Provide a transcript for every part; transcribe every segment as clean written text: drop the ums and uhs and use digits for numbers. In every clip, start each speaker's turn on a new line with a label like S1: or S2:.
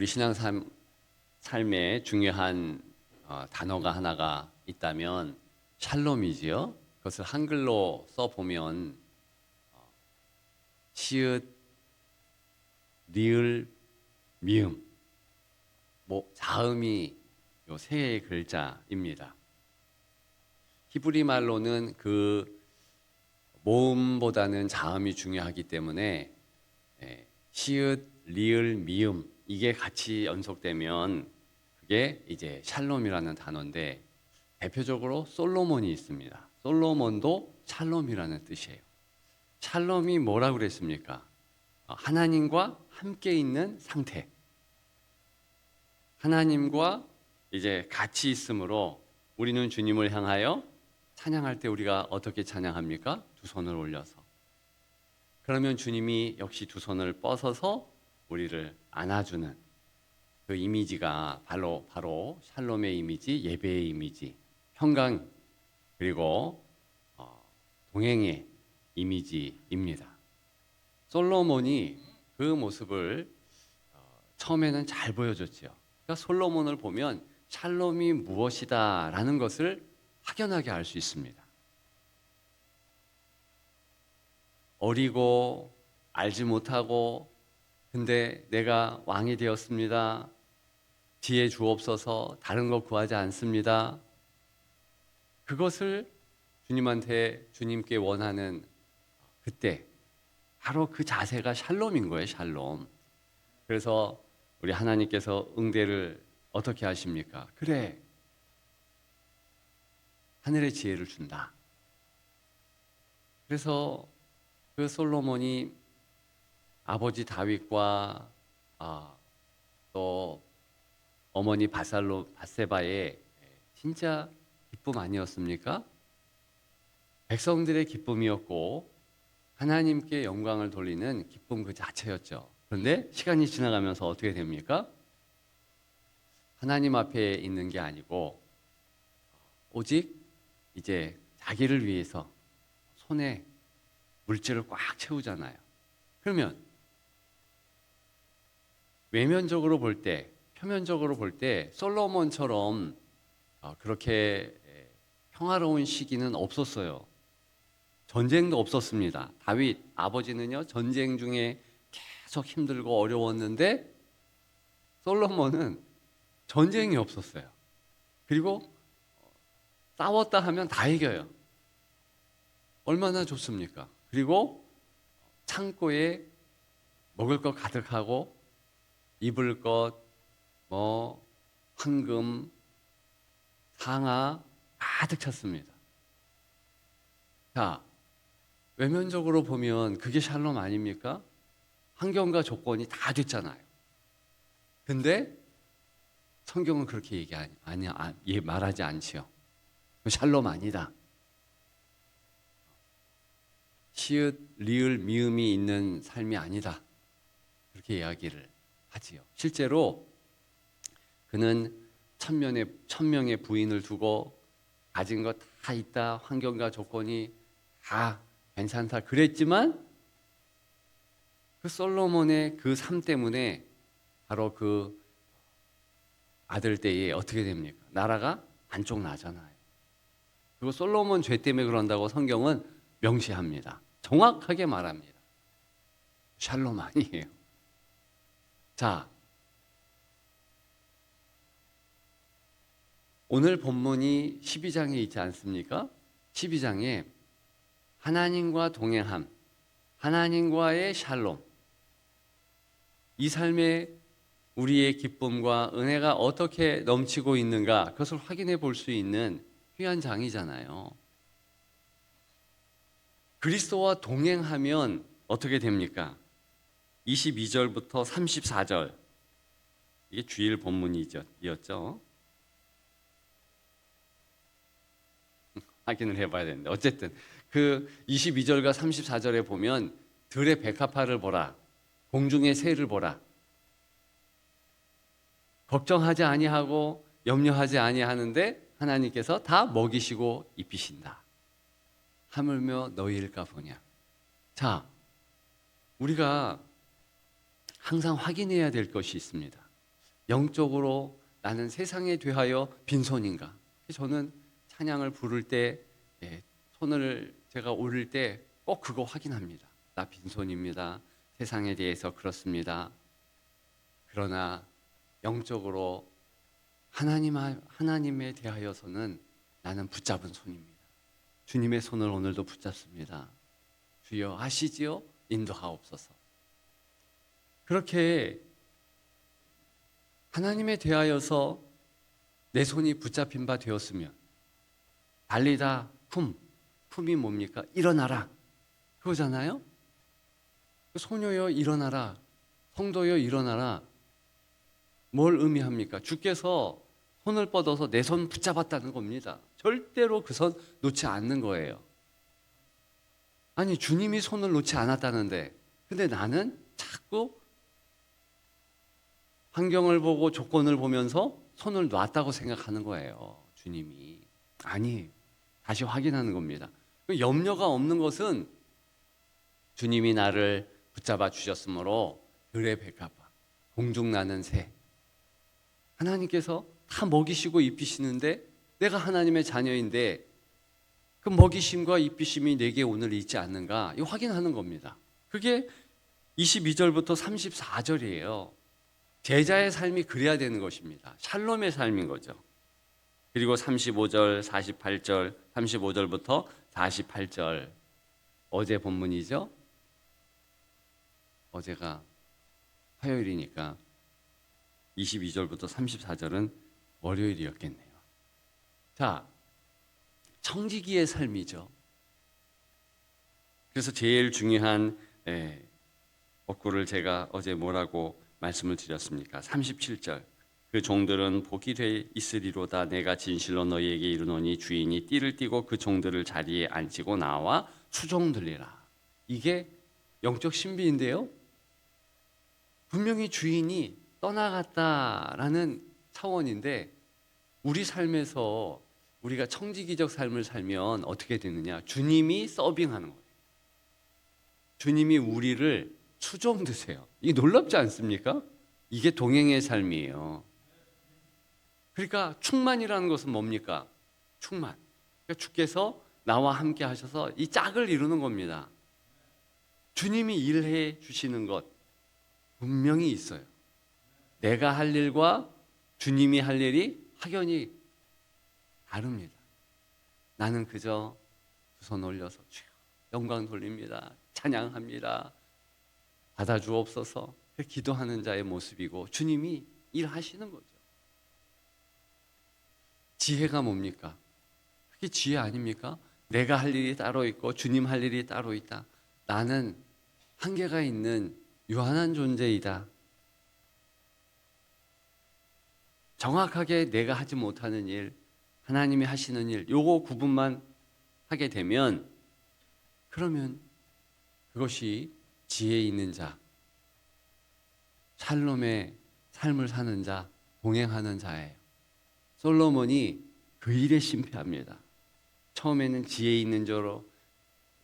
S1: 우리 삶에 중요한 단어가 하나가 있다면 샬롬이지요. 그것을 한글로 써보면 시읒, 리을, 미음, 자음이 요 세 개의 글자입니다. 히브리 말로는 그 모음보다는 자음이 중요하기 때문에 시읒, 리을, 미음 이게 같이 연속되면 그게 이제 샬롬이라는 단어인데 대표적으로 솔로몬이 있습니다. 솔로몬도 샬롬이라는 뜻이에요. 샬롬이 뭐라고 그랬습니까? 하나님과 함께 있는 상태. 하나님과 이제 같이 있으므로 우리는 주님을 향하여 찬양할 때 우리가 어떻게 찬양합니까? 두 손을 올려서. 그러면 주님이 역시 두 손을 뻗어서 우리를 안아주는 그 이미지가 바로 샬롬의 이미지, 예배의 이미지, 평강 그리고 동행의 이미지입니다. 솔로몬이 그 모습을 처음에는 잘 보여줬죠. 그러니까 솔로몬을 보면 샬롬이 무엇이다라는 것을 확연하게 알 수 있습니다. 어리고 알지 못하고 근데 내가 왕이 되었습니다. 지혜 주옵소서. 다른 거 구하지 않습니다. 그것을 주님께 원하는 그때 바로 그 자세가 샬롬인 거예요. 샬롬. 그래서 우리 하나님께서 응대를 어떻게 하십니까? 그래. 하늘의 지혜를 준다. 그래서 그 솔로몬이 아버지 다윗과 또 어머니 밧세바의 진짜 기쁨 아니었습니까? 백성들의 기쁨이었고 하나님께 영광을 돌리는 기쁨 그 자체였죠. 그런데 시간이 지나가면서 어떻게 됩니까? 하나님 앞에 있는 게 아니고 오직 이제 자기를 위해서 손에 물질을 꽉 채우잖아요. 그러면 외면적으로 볼 때, 표면적으로 볼 때 솔로몬처럼 그렇게 평화로운 시기는 없었어요. 전쟁도 없었습니다. 다윗 아버지는요 전쟁 중에 계속 힘들고 어려웠는데 솔로몬은 전쟁이 없었어요. 그리고 싸웠다 하면 다 이겨요. 얼마나 좋습니까? 그리고 창고에 먹을 것 가득하고 입을 것, 황금, 상아 가득 찼습니다. 자, 외면적으로 보면 그게 샬롬 아닙니까? 환경과 조건이 다 됐잖아요. 근데 성경은 그렇게 말하지 않지요. 샬롬 아니다. 시읒, 리을, 미음이 있는 삶이 아니다. 그렇게 이야기를 하지요. 실제로 그는 천명의 부인을 두고 가진 것 다 있다. 환경과 조건이 다 괜찮다. 그랬지만 그 솔로몬의 그 삶 때문에 바로 그 아들 때에 어떻게 됩니까? 나라가 반쪽 나잖아요. 그리고 솔로몬 죄 때문에 그런다고 성경은 명시합니다. 정확하게 말합니다. 샬롬 아니에요. 자, 오늘 본문이 12장에 있지 않습니까? 12장에 하나님과 동행함, 하나님과의 샬롬, 이 삶에 우리의 기쁨과 은혜가 어떻게 넘치고 있는가 그것을 확인해 볼 수 있는 귀한 장이잖아요. 그리스도와 동행하면 어떻게 됩니까? 22절부터 34절 이게 주일 본문이었죠. 확인을 해봐야 되는데 어쨌든 그 22절과 34절에 보면 들의 백합화를 보라 공중의 새를 보라 걱정하지 아니하고 염려하지 아니하는데 하나님께서 다 먹이시고 입히신다. 하물며 너희일까 보냐. 자, 우리가 항상 확인해야 될 것이 있습니다. 영적으로 나는 세상에 대하여 빈손인가? 저는 찬양을 부를 때 손을 제가 올릴 때 꼭 그거 확인합니다. 나 빈손입니다. 세상에 대해서 그렇습니다. 그러나 영적으로 하나님에 대하여서는 나는 붙잡은 손입니다. 주님의 손을 오늘도 붙잡습니다. 주여 아시지요? 인도하옵소서. 그렇게 하나님에 대하여서 내 손이 붙잡힌 바 되었으면 달리다 품이 뭡니까? 일어나라 그거잖아요. 소녀여 일어나라, 성도여 일어나라. 뭘 의미합니까? 주께서 손을 뻗어서 내 손 붙잡았다는 겁니다. 절대로 그 손 놓지 않는 거예요. 아니 주님이 손을 놓지 않았다는데 근데 나는 자꾸 환경을 보고 조건을 보면서 손을 놨다고 생각하는 거예요. 주님이. 아니, 다시 확인하는 겁니다. 염려가 없는 것은 주님이 나를 붙잡아 주셨으므로 들의 백합화, 공중 나는 새. 하나님께서 다 먹이시고 입히시는데 내가 하나님의 자녀인데 그 먹이심과 입히심이 내게 오늘 있지 않는가? 이거 확인하는 겁니다. 그게 22절부터 34절이에요. 제자의 삶이 그래야 되는 것입니다. 샬롬의 삶인 거죠. 그리고 35절, 48절, 35절부터 48절 어제 본문이죠. 어제가 화요일이니까 22절부터 34절은 월요일이었겠네요. 자, 청지기의 삶이죠. 그래서 제일 중요한 복구를 제가 어제 뭐라고 말씀을 드렸습니까? 37절 그 종들은 복이 돼 있으리로다. 내가 진실로 너희에게 이르노니 주인이 띠를 띠고 그 종들을 자리에 앉히고 나와 수종들리라. 이게 영적 신비인데요. 분명히 주인이 떠나갔다라는 차원인데 우리 삶에서 우리가 청지기적 삶을 살면 어떻게 되느냐? 주님이 서빙하는 거예요. 주님이 우리를 수종 드세요. 이게 놀랍지 않습니까? 이게 동행의 삶이에요. 그러니까 충만이라는 것은 뭡니까? 충만. 그러니까 주께서 나와 함께 하셔서 이 짝을 이루는 겁니다. 주님이 일해 주시는 것 분명히 있어요. 내가 할 일과 주님이 할 일이 확연히 다릅니다. 나는 그저 두 손 올려서 주여 영광 돌립니다. 찬양합니다. 받아주옵소서. 기도하는 자의 모습이고 주님이 일하시는 거죠. 지혜가 뭡니까? 그게 지혜 아닙니까? 내가 할 일이 따로 있고 주님 할 일이 따로 있다. 나는 한계가 있는 유한한 존재이다. 정확하게 내가 하지 못하는 일, 하나님이 하시는 일, 요거 구분만 하게 되면 그러면 그것이 지혜 있는 자, 샬롬의 삶을 사는 자, 동행하는 자예요. 솔로몬이 그 일에 심패합니다. 처음에는 지혜 있는 자로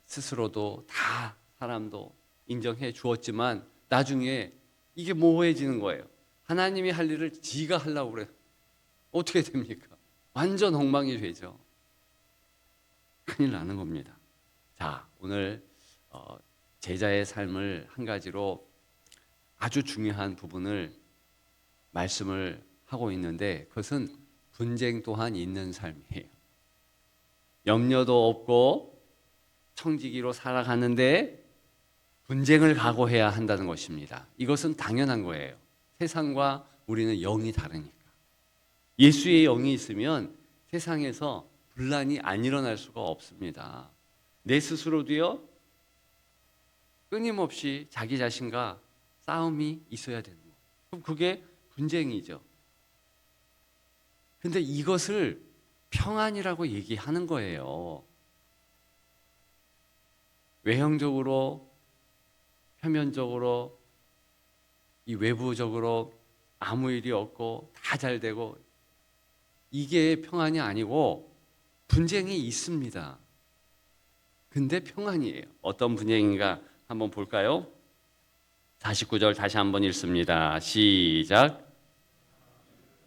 S1: 스스로도 다 사람도 인정해 주었지만 나중에 이게 모호해지는 거예요. 하나님이 할 일을 지가 하려고 그래요. 어떻게 됩니까? 완전 엉망이 되죠. 큰일 나는 겁니다. 자, 오늘 제자의 삶을 한 가지로 아주 중요한 부분을 말씀을 하고 있는데 그것은 분쟁 또한 있는 삶이에요. 염려도 없고 청지기로 살아가는데 분쟁을 각오해야 한다는 것입니다. 이것은 당연한 거예요. 세상과 우리는 영이 다르니까. 예수의 영이 있으면 세상에서 분란이 안 일어날 수가 없습니다. 내 스스로도요, 끊임없이 자기 자신과 싸움이 있어야 되는 거예요. 그럼 그게 분쟁이죠. 근데 이것을 평안이라고 얘기하는 거예요. 외형적으로, 표면적으로, 이 외부적으로 아무 일이 없고 다 잘 되고 이게 평안이 아니고 분쟁이 있습니다. 근데 평안이에요. 어떤 분쟁인가 한번 볼까요? 49절 다시 한번 읽습니다. 시작.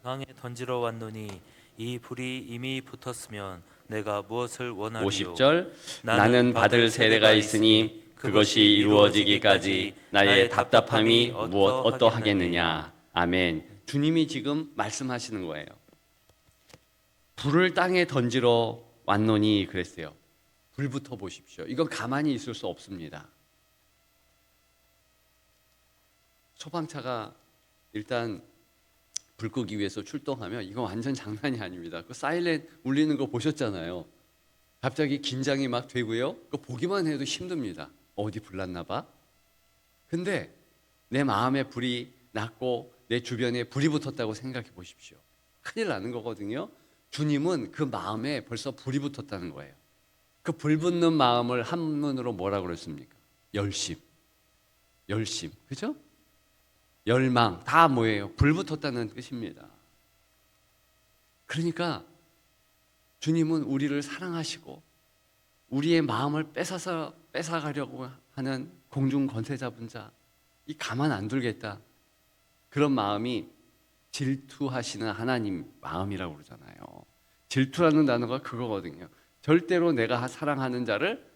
S2: 강에 던지러 왔노니 이 불이 이미 붙었으면 내가 무엇을 원하리요?
S1: 50절 나는 받을 세례가 있으니 그것이 이루어지기까지 나의 답답함이 어떠하겠느냐. 아멘. 주님이 지금 말씀하시는 거예요. 불을 땅에 던지러 왔노니 그랬어요. 불부터 보십시오. 이건 가만히 있을 수 없습니다. 소방차가 일단 불 끄기 위해서 출동하면 이거 완전 장난이 아닙니다. 그 사이렌 울리는 거 보셨잖아요. 갑자기 긴장이 막 되고요. 그거 보기만 해도 힘듭니다. 어디 불났나 봐. 근데 내 마음에 불이 났고 내 주변에 불이 붙었다고 생각해 보십시오. 큰일 나는 거거든요. 주님은 그 마음에 벌써 불이 붙었다는 거예요. 그 불 붙는 마음을 한문으로 뭐라고 그랬습니까? 열심. 그죠? 열망 다 뭐예요? 불 붙었다는 뜻입니다. 그러니까 주님은 우리를 사랑하시고 우리의 마음을 뺏어가려고 하는 공중 권세 잡은 자, 이 가만 안 두겠다. 그런 마음이 질투하시는 하나님 마음이라고 그러잖아요. 질투라는 단어가 그거거든요. 절대로 내가 사랑하는 자를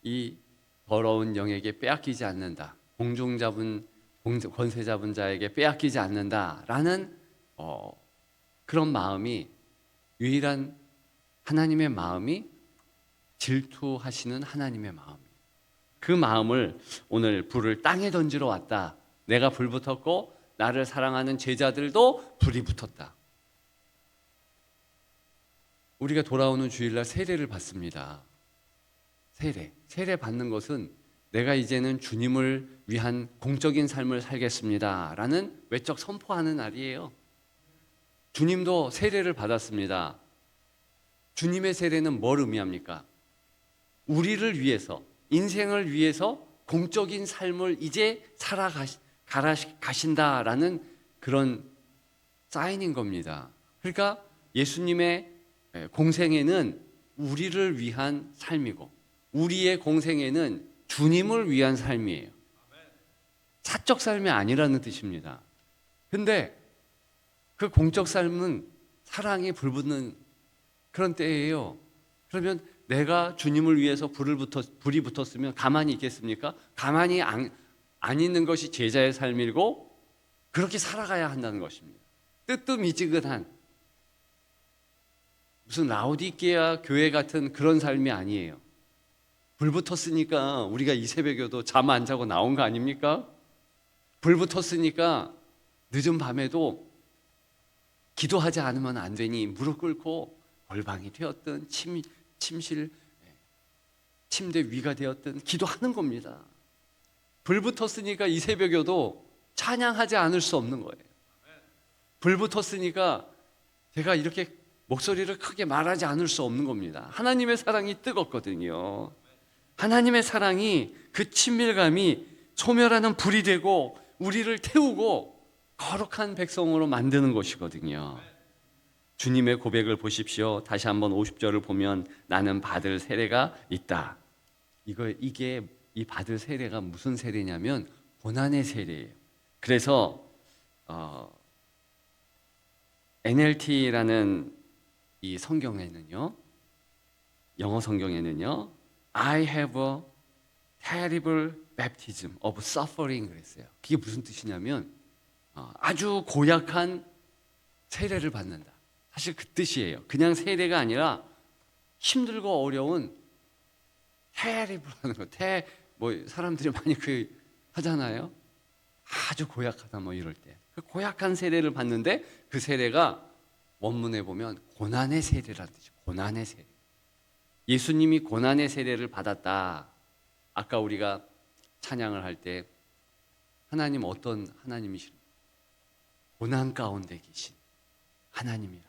S1: 이 더러운 영에게 빼앗기지 않는다. 권세 잡은 자에게 빼앗기지 않는다라는 그런 마음이 유일한 하나님의 마음이 질투하시는 하나님의 마음. 그 마음을 오늘 불을 땅에 던지러 왔다. 내가 불 붙었고 나를 사랑하는 제자들도 불이 붙었다. 우리가 돌아오는 주일날 세례를 받습니다. 세례 받는 것은 내가 이제는 주님을 위한 공적인 삶을 살겠습니다 라는 외적 선포하는 날이에요. 주님도 세례를 받았습니다. 주님의 세례는 뭘 의미합니까? 우리를 위해서, 인생을 위해서 공적인 삶을 이제 살아가신다라는 그런 사인인 겁니다. 그러니까 예수님의 공생애는 우리를 위한 삶이고 우리의 공생애는 주님을 위한 삶이에요. 사적 삶이 아니라는 뜻입니다. 근데 그 공적 삶은 사랑이 불붙는 그런 때예요. 그러면 내가 주님을 위해서 불이 붙었으면 가만히 있겠습니까? 가만히 안 있는 것이 제자의 삶이고 그렇게 살아가야 한다는 것입니다. 뜨뜻미지근한 무슨 라오디게아 교회 같은 그런 삶이 아니에요. 불 붙었으니까 우리가 이 새벽에도 잠 안 자고 나온 거 아닙니까? 불 붙었으니까 늦은 밤에도 기도하지 않으면 안 되니 무릎 꿇고 골방이 되었든 침실 침대 위가 되었든 기도하는 겁니다. 불 붙었으니까 이 새벽에도 찬양하지 않을 수 없는 거예요. 불 붙었으니까 제가 이렇게 목소리를 크게 말하지 않을 수 없는 겁니다. 하나님의 사랑이 뜨겁거든요. 하나님의 사랑이 그 친밀감이 소멸하는 불이 되고 우리를 태우고 거룩한 백성으로 만드는 것이거든요. 주님의 고백을 보십시오. 다시 한번 50절을 보면 나는 받을 세례가 있다. 이게 이 받을 세례가 무슨 세례냐면 고난의 세례예요. 그래서 NLT라는 이 성경에는요, 영어 성경에는요, I have a terrible baptism of suffering 그랬어요. 그게 무슨 뜻이냐면 아주 고약한 세례를 받는다. 사실 그 뜻이에요. 그냥 세례가 아니라 힘들고 어려운 terrible하는 거. 뭐 사람들이 많이 하잖아요. 아주 고약하다 뭐 이럴 때. 그 고약한 세례를 받는데 그 세례가 원문에 보면 고난의 세례라는 뜻이에요. 고난의 세례. 예수님이 고난의 세례를 받았다. 아까 우리가 찬양을 할 때 하나님 어떤 하나님이십니까? 고난 가운데 계신 하나님이라.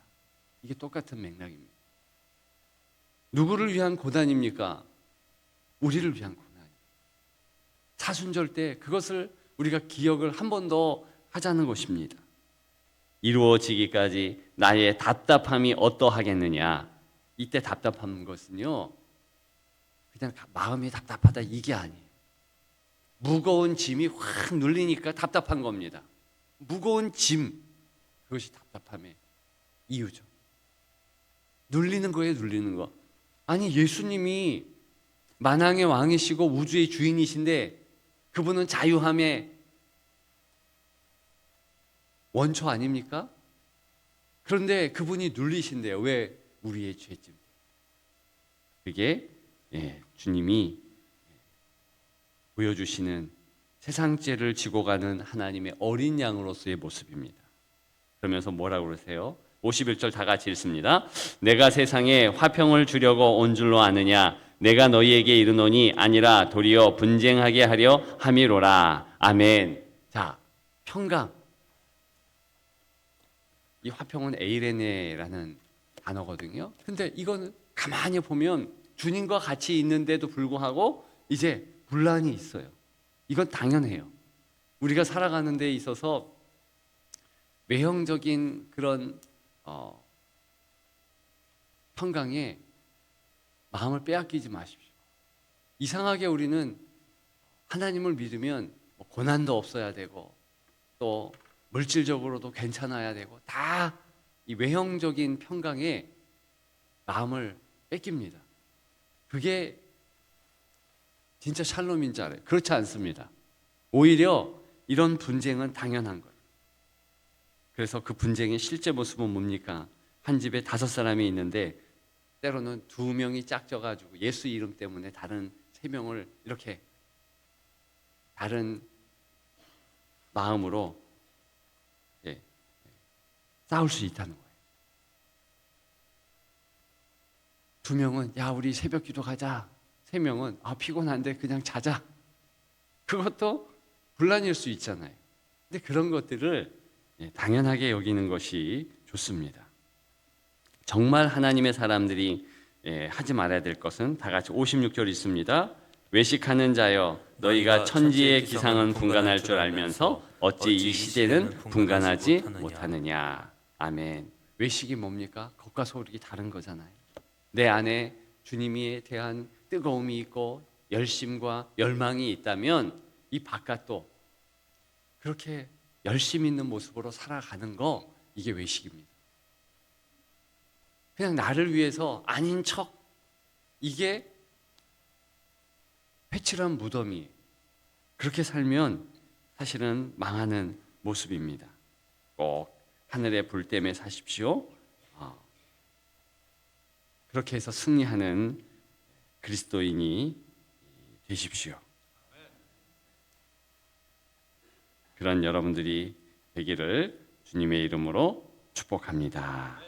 S1: 이게 똑같은 맥락입니다. 누구를 위한 고난입니까? 우리를 위한 고난. 사순절 때 그것을 우리가 기억을 한 번 더 하자는 것입니다. 이루어지기까지 나의 답답함이 어떠하겠느냐. 이때 답답한 것은요, 그냥 마음이 답답하다 이게 아니에요. 무거운 짐이 확 눌리니까 답답한 겁니다. 무거운 짐, 그것이 답답함의 이유죠. 눌리는 거예요, 눌리는 거. 아니, 예수님이 만왕의 왕이시고 우주의 주인이신데 그분은 자유함의 원초 아닙니까? 그런데 그분이 눌리신대요. 왜? 우리의 죄짐. 그게 주님이 보여주시는 세상 죄를 지고 가는 하나님의 어린 양으로서의 모습입니다. 그러면서 뭐라고 그러세요? 51절 다 같이 읽습니다. 내가 세상에 화평을 주려고 온 줄로 아느냐? 내가 너희에게 이르노니 아니라 도리어 분쟁하게 하려 함이로라. 아멘. 자, 평강. 이 화평은 에이레네라는 단어거든요. 근데 이거는 가만히 보면 주님과 같이 있는데도 불구하고 이제 분란이 있어요. 이건 당연해요. 우리가 살아가는 데 있어서 외형적인 그런 평강에 마음을 빼앗기지 마십시오. 이상하게 우리는 하나님을 믿으면 고난도 없어야 되고 또 물질적으로도 괜찮아야 되고 다 이 외형적인 평강에 마음을 뺏깁니다. 그게 진짜 샬롬인 줄 알아요. 그렇지 않습니다. 오히려 이런 분쟁은 당연한 거예요. 그래서 그 분쟁의 실제 모습은 뭡니까? 한 집에 5사람이 있는데 때로는 2명이 짝져가지고 예수 이름 때문에 다른 3명을 이렇게 다른 마음으로 싸울 수 있다는 거예요. 2명은 야 우리 새벽 기도 가자. 3명은 피곤한데 그냥 자자. 그것도 분란일 수 있잖아요. 근데 그런 것들을 당연하게 여기는 것이 좋습니다. 정말 하나님의 사람들이 하지 말아야 될 것은 다 같이 56절 있습니다. 외식하는 자여 너희가 천지의 기상은 분간할 줄 알면서 어찌 이 시대는 분간하지 못하느냐. 아멘. 외식이 뭡니까? 겉과 속이 다른 거잖아요. 내 안에 주님에 대한 뜨거움이 있고 열심과 열망이 있다면 이 바깥도 그렇게 열심 있는 모습으로 살아가는 거 이게 외식입니다. 그냥 나를 위해서 아닌 척 이게 회칠한 무덤이 그렇게 살면 사실은 망하는 모습입니다. 꼭 하늘의 불 때문에 사십시오. 그렇게 해서 승리하는 그리스도인이 되십시오. 그런 여러분들이 되기를 주님의 이름으로 축복합니다.